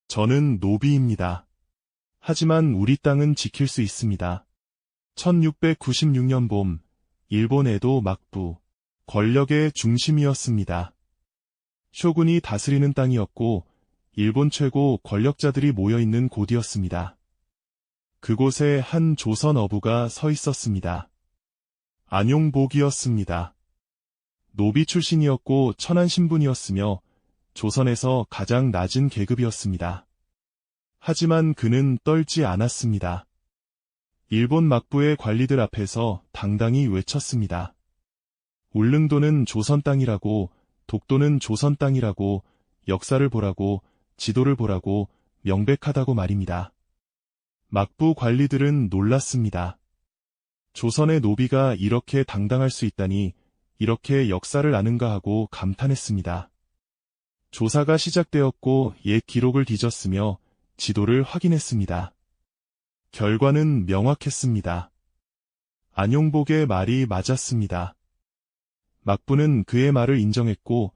저는 노비입니다. 하지만 우리 땅은 지킬 수 있습니다. 1696년 봄, 일본 에도 막부, 권력의 중심이었습니다. 쇼군이 다스리는 땅이었고, 일본 최고 권력자들이 모여있는 곳이었습니다. 그곳에 한 조선 어부가 서 있었습니다. 안용복이었습니다. 노비 출신이었고 천한 신분이었으며 조선에서 가장 낮은 계급이었습니다. 하지만 그는 떨지 않았습니다. 일본 막부의 관리들 앞에서 당당히 외쳤습니다. 울릉도는 조선 땅이라고, 독도는 조선 땅이라고, 역사를 보라고, 지도를 보라고 명백하다고 말입니다. 막부 관리들은 놀랐습니다. 조선의 노비가 이렇게 당당할 수 있다니, 이렇게 역사를 아는가 하고 감탄했습니다. 조사가 시작되었고 옛 기록을 뒤졌으며 지도를 확인했습니다. 결과는 명확했습니다. 안용복의 말이 맞았습니다. 막부는 그의 말을 인정했고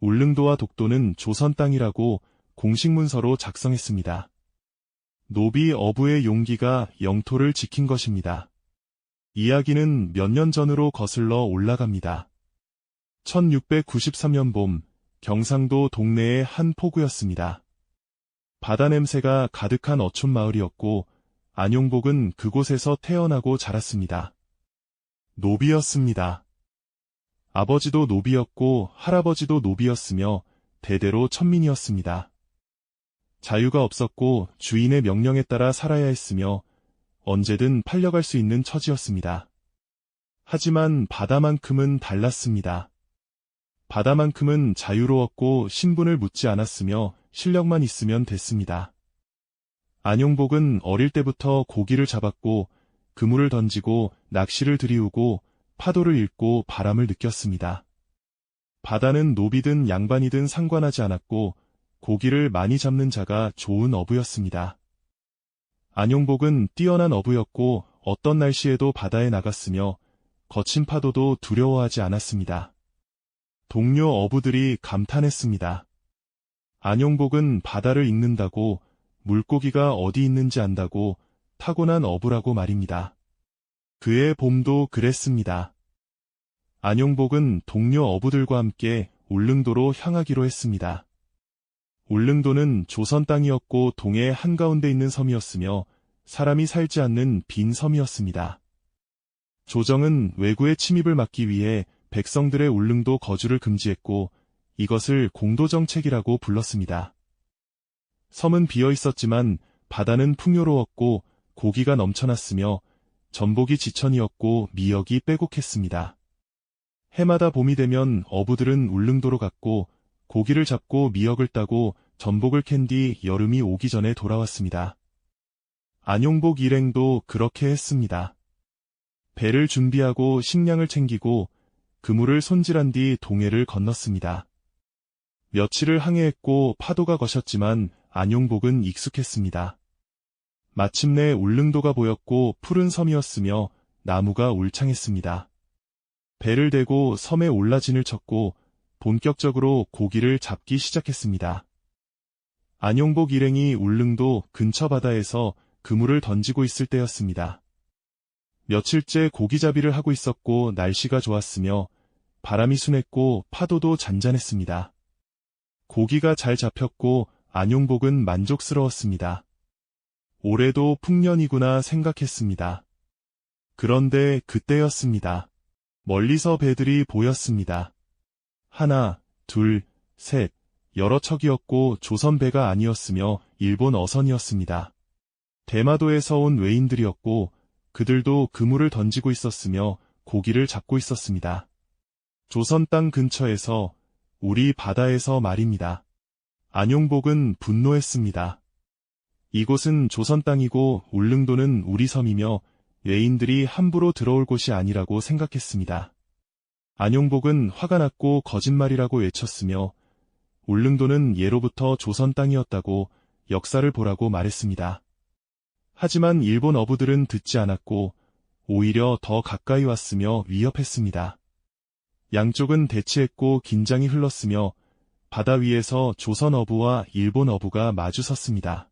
울릉도와 독도는 조선 땅이라고 공식 문서로 작성했습니다. 노비 어부의 용기가 영토를 지킨 것입니다. 이야기는 몇 년 전으로 거슬러 올라갑니다. 1693년 봄, 경상도 동네의 한 포구였습니다. 바다 냄새가 가득한 어촌 마을이었고 안용복은 그곳에서 태어나고 자랐습니다. 노비였습니다. 아버지도 노비였고 할아버지도 노비였으며 대대로 천민이었습니다. 자유가 없었고 주인의 명령에 따라 살아야 했으며 언제든 팔려갈 수 있는 처지였습니다. 하지만 바다만큼은 달랐습니다. 바다만큼은 자유로웠고 신분을 묻지 않았으며 실력만 있으면 됐습니다. 안용복은 어릴 때부터 고기를 잡았고 그물을 던지고 낚시를 들이우고 파도를 읽고 바람을 느꼈습니다. 바다는 노비든 양반이든 상관하지 않았고 고기를 많이 잡는 자가 좋은 어부였습니다. 안용복은 뛰어난 어부였고 어떤 날씨에도 바다에 나갔으며 거친 파도도 두려워하지 않았습니다. 동료 어부들이 감탄했습니다. 안용복은 바다를 읽는다고, 물고기가 어디 있는지 안다고, 타고난 어부라고 말입니다. 그의 봄도 그랬습니다. 안용복은 동료 어부들과 함께 울릉도로 향하기로 했습니다. 울릉도는 조선 땅이었고 동해 한가운데 있는 섬이었으며 사람이 살지 않는 빈 섬이었습니다. 조정은 외구의 침입을 막기 위해 백성들의 울릉도 거주를 금지했고 이것을 공도정책이라고 불렀습니다. 섬은 비어 있었지만 바다는 풍요로웠고 고기가 넘쳐났으며 전복이 지천이었고 미역이 빼곡했습니다. 해마다 봄이 되면 어부들은 울릉도로 갔고 고기를 잡고 미역을 따고 전복을 캔 뒤 여름이 오기 전에 돌아왔습니다. 안용복 일행도 그렇게 했습니다. 배를 준비하고 식량을 챙기고 그물을 손질한 뒤 동해를 건넜습니다. 며칠을 항해했고 파도가 거셨지만 안용복은 익숙했습니다. 마침내 울릉도가 보였고 푸른 섬이었으며 나무가 울창했습니다. 배를 대고 섬에 올라진을 쳤고 본격적으로 고기를 잡기 시작했습니다. 안용복 일행이 울릉도 근처 바다에서 그물을 던지고 있을 때였습니다. 며칠째 고기잡이를 하고 있었고 날씨가 좋았으며 바람이 순했고 파도도 잔잔했습니다. 고기가 잘 잡혔고 안용복은 만족스러웠습니다. 올해도 풍년이구나 생각했습니다. 그런데 그때였습니다. 멀리서 배들이 보였습니다. 하나, 둘, 셋, 여러 척이었고 조선 배가 아니었으며 일본 어선이었습니다. 대마도에서 온 외인들이었고 그들도 그물을 던지고 있었으며 고기를 잡고 있었습니다. 조선 땅 근처에서, 우리 바다에서 말입니다. 안용복은 분노했습니다. 이곳은 조선 땅이고 울릉도는 우리 섬이며 외인들이 함부로 들어올 곳이 아니라고 생각했습니다. 안용복은 화가 났고 거짓말이라고 외쳤으며 울릉도는 예로부터 조선 땅이었다고 역사를 보라고 말했습니다. 하지만 일본 어부들은 듣지 않았고 오히려 더 가까이 왔으며 위협했습니다. 양쪽은 대치했고 긴장이 흘렀으며 바다 위에서 조선 어부와 일본 어부가 마주 섰습니다.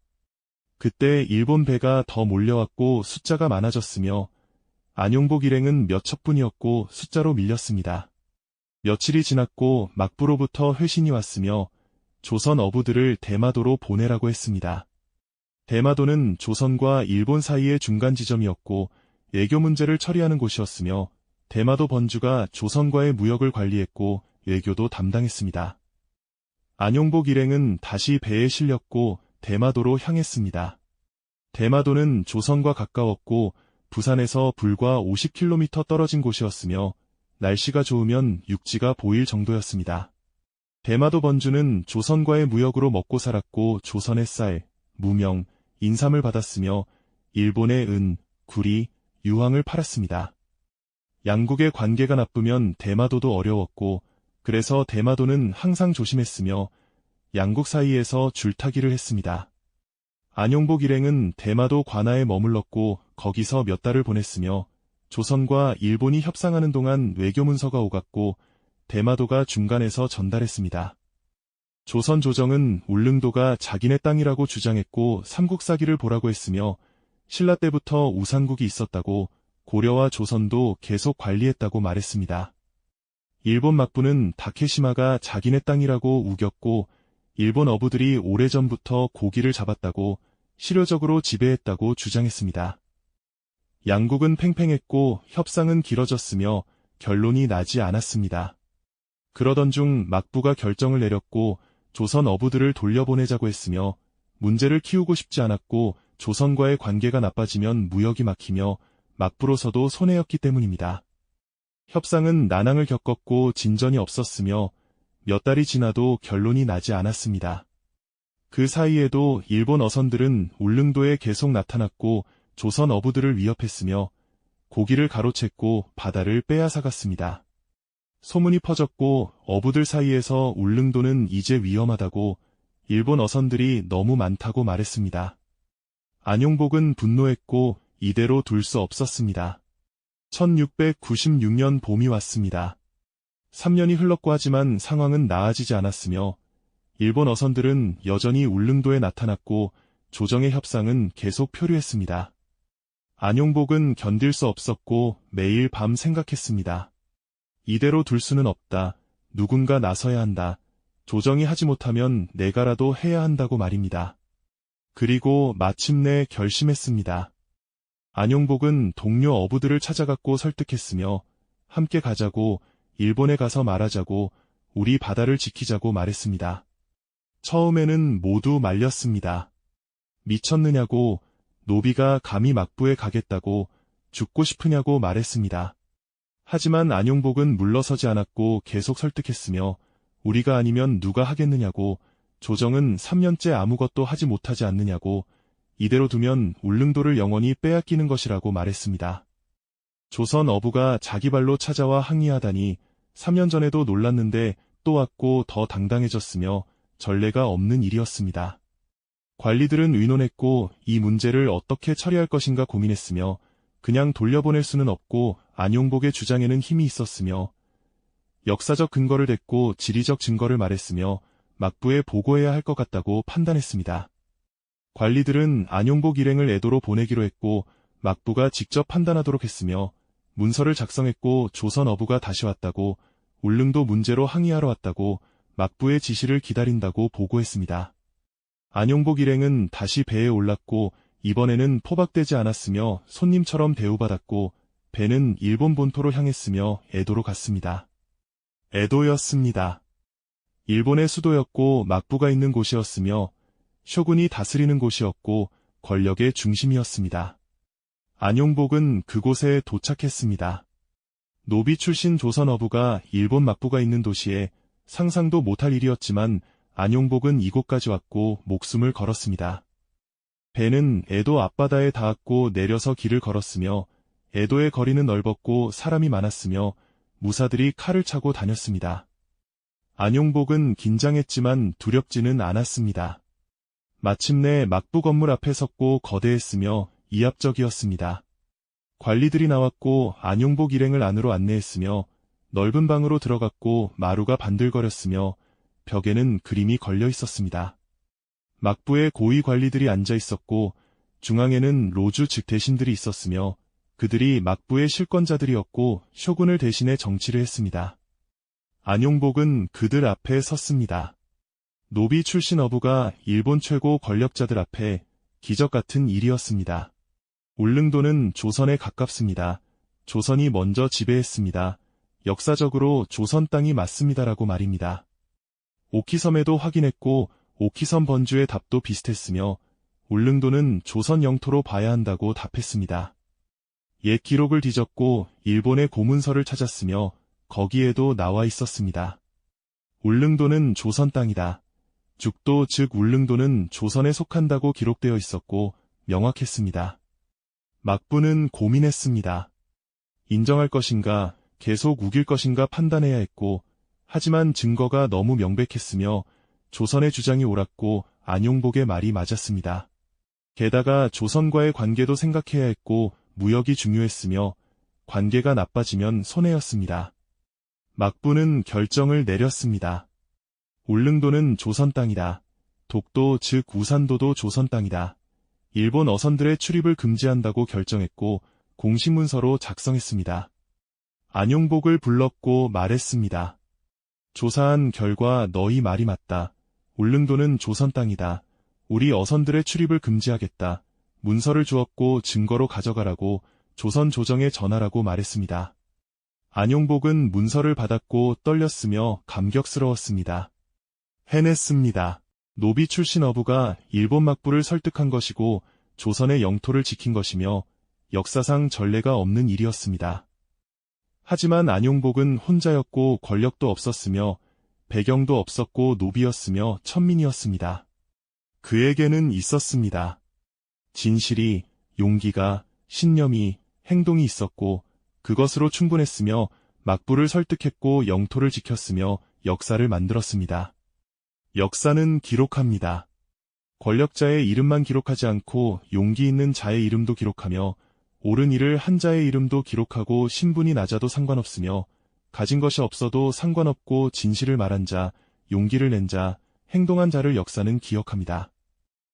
그때 일본 배가 더 몰려왔고 숫자가 많아졌으며 안용복 일행은 몇 척뿐이었고 숫자로 밀렸습니다. 며칠이 지났고 막부로부터 회신이 왔으며 조선 어부들을 대마도로 보내라고 했습니다. 대마도는 조선과 일본 사이의 중간 지점이었고 외교 문제를 처리하는 곳이었으며 대마도 번주가 조선과의 무역을 관리했고 외교도 담당했습니다. 안용복 일행은 다시 배에 실렸고 대마도로 향했습니다. 대마도는 조선과 가까웠고 부산에서 불과 50km 떨어진 곳이었으며 날씨가 좋으면 육지가 보일 정도였습니다. 대마도 번주는 조선과의 무역으로 먹고 살았고 조선의 쌀, 무명, 인삼을 받았으며 일본의 은, 구리, 유황을 팔았습니다. 양국의 관계가 나쁘면 대마도도 어려웠고 그래서 대마도는 항상 조심했으며 양국 사이에서 줄타기를 했습니다. 안용복 일행은 대마도 관하에 머물렀고 거기서 몇 달을 보냈으며 조선과 일본이 협상하는 동안 외교문서가 오갔고 대마도가 중간에서 전달했습니다. 조선 조정은 울릉도가 자기네 땅이라고 주장했고 삼국사기를 보라고 했으며 신라 때부터 우상국이 있었다고 고려와 조선도 계속 관리했다고 말했습니다. 일본 막부는 다케시마가 자기네 땅이라고 우겼고 일본 어부들이 오래전부터 고기를 잡았다고 실효적으로 지배했다고 주장했습니다. 양국은 팽팽했고 협상은 길어졌으며 결론이 나지 않았습니다. 그러던 중 막부가 결정을 내렸고 조선 어부들을 돌려보내자고 했으며 문제를 키우고 싶지 않았고 조선과의 관계가 나빠지면 무역이 막히며 막부로서도 손해였기 때문입니다. 협상은 난항을 겪었고 진전이 없었으며 몇 달이 지나도 결론이 나지 않았습니다. 그 사이에도 일본 어선들은 울릉도에 계속 나타났고 조선 어부들을 위협했으며 고기를 가로챘고 바다를 빼앗아갔습니다. 소문이 퍼졌고 어부들 사이에서 울릉도는 이제 위험하다고 일본 어선들이 너무 많다고 말했습니다. 안용복은 분노했고 이대로 둘 수 없었습니다. 1696년 봄이 왔습니다. 3년이 흘렀고 하지만 상황은 나아지지 않았으며 일본 어선들은 여전히 울릉도에 나타났고 조정의 협상은 계속 표류했습니다. 안용복은 견딜 수 없었고 매일 밤 생각했습니다. 이대로 둘 수는 없다. 누군가 나서야 한다. 조정이 하지 못하면 내가라도 해야 한다고 말입니다. 그리고 마침내 결심했습니다. 안용복은 동료 어부들을 찾아갔고 설득했으며 함께 가자고 일본에 가서 말하자고 우리 바다를 지키자고 말했습니다. 처음에는 모두 말렸습니다. 미쳤느냐고 노비가 감히 막부에 가겠다고 죽고 싶으냐고 말했습니다. 하지만 안용복은 물러서지 않았고 계속 설득했으며 우리가 아니면 누가 하겠느냐고 조정은 3년째 아무것도 하지 못하지 않느냐고 이대로 두면 울릉도를 영원히 빼앗기는 것이라고 말했습니다. 조선 어부가 자기 발로 찾아와 항의하다니 3년 전에도 놀랐는데 또 왔고 더 당당해졌으며 전례가 없는 일이었습니다. 관리들은 의논했고 이 문제를 어떻게 처리할 것인가 고민했으며 그냥 돌려보낼 수는 없고 안용복의 주장에는 힘이 있었으며 역사적 근거를 댔고 지리적 증거를 말했으며 막부에 보고해야 할 것 같다고 판단했습니다. 관리들은 안용복 일행을 에도로 보내기로 했고 막부가 직접 판단하도록 했으며 문서를 작성했고 조선 어부가 다시 왔다고 울릉도 문제로 항의하러 왔다고 막부의 지시를 기다린다고 보고했습니다. 안용복 일행은 다시 배에 올랐고 이번에는 포박되지 않았으며 손님처럼 대우받았고 배는 일본 본토로 향했으며 에도로 갔습니다. 에도였습니다. 일본의 수도였고 막부가 있는 곳이었으며 쇼군이 다스리는 곳이었고 권력의 중심이었습니다. 안용복은 그곳에 도착했습니다. 노비 출신 조선 어부가 일본 막부가 있는 도시에 상상도 못할 일이었지만 안용복은 이곳까지 왔고 목숨을 걸었습니다. 배는 에도 앞바다에 닿았고 내려서 길을 걸었으며 에도의 거리는 넓었고 사람이 많았으며 무사들이 칼을 차고 다녔습니다. 안용복은 긴장했지만 두렵지는 않았습니다. 마침내 막부 건물 앞에 섰고 거대했으며 이압적이었습니다. 관리들이 나왔고 안용복 일행을 안으로 안내했으며 넓은 방으로 들어갔고 마루가 반들거렸으며 벽에는 그림이 걸려 있었습니다. 막부에 고위 관리들이 앉아 있었고 중앙에는 로주 즉 대신들이 있었으며 그들이 막부의 실권자들이었고 쇼군을 대신해 정치를 했습니다. 안용복은 그들 앞에 섰습니다. 노비 출신 어부가 일본 최고 권력자들 앞에 기적 같은 일이었습니다. 울릉도는 조선에 가깝습니다. 조선이 먼저 지배했습니다. 역사적으로 조선 땅이 맞습니다라고 말입니다. 오키섬에도 확인했고 오키섬 번주의 답도 비슷했으며 울릉도는 조선 영토로 봐야 한다고 답했습니다. 옛 기록을 뒤졌고 일본의 고문서를 찾았으며 거기에도 나와 있었습니다. 울릉도는 조선 땅이다. 죽도 즉 울릉도는 조선에 속한다고 기록되어 있었고 명확했습니다. 막부는 고민했습니다. 인정할 것인가 계속 우길 것인가 판단해야 했고 하지만 증거가 너무 명백했으며 조선의 주장이 옳았고 안용복의 말이 맞았습니다. 게다가 조선과의 관계도 생각해야 했고 무역이 중요했으며 관계가 나빠지면 손해였습니다. 막부는 결정을 내렸습니다. 울릉도는 조선 땅이다. 독도 즉 우산도도 조선 땅이다. 일본 어선들의 출입을 금지한다고 결정했고 공식 문서로 작성했습니다. 안용복을 불렀고 말했습니다. 조사한 결과 너희 말이 맞다. 울릉도는 조선 땅이다. 우리 어선들의 출입을 금지하겠다. 문서를 주었고 증거로 가져가라고 조선 조정에 전하라고 말했습니다. 안용복은 문서를 받았고 떨렸으며 감격스러웠습니다. 해냈습니다. 노비 출신 어부가 일본 막부를 설득한 것이고 조선의 영토를 지킨 것이며 역사상 전례가 없는 일이었습니다. 하지만 안용복은 혼자였고 권력도 없었으며 배경도 없었고 노비였으며 천민이었습니다. 그에게는 있었습니다. 진실이, 용기가, 신념이, 행동이 있었고 그것으로 충분했으며 막부를 설득했고 영토를 지켰으며 역사를 만들었습니다. 역사는 기록합니다. 권력자의 이름만 기록하지 않고 용기 있는 자의 이름도 기록하며 옳은 일을 한 자의 이름도 기록하고 신분이 낮아도 상관없으며 가진 것이 없어도 상관없고 진실을 말한 자, 용기를 낸 자, 행동한 자를 역사는 기억합니다.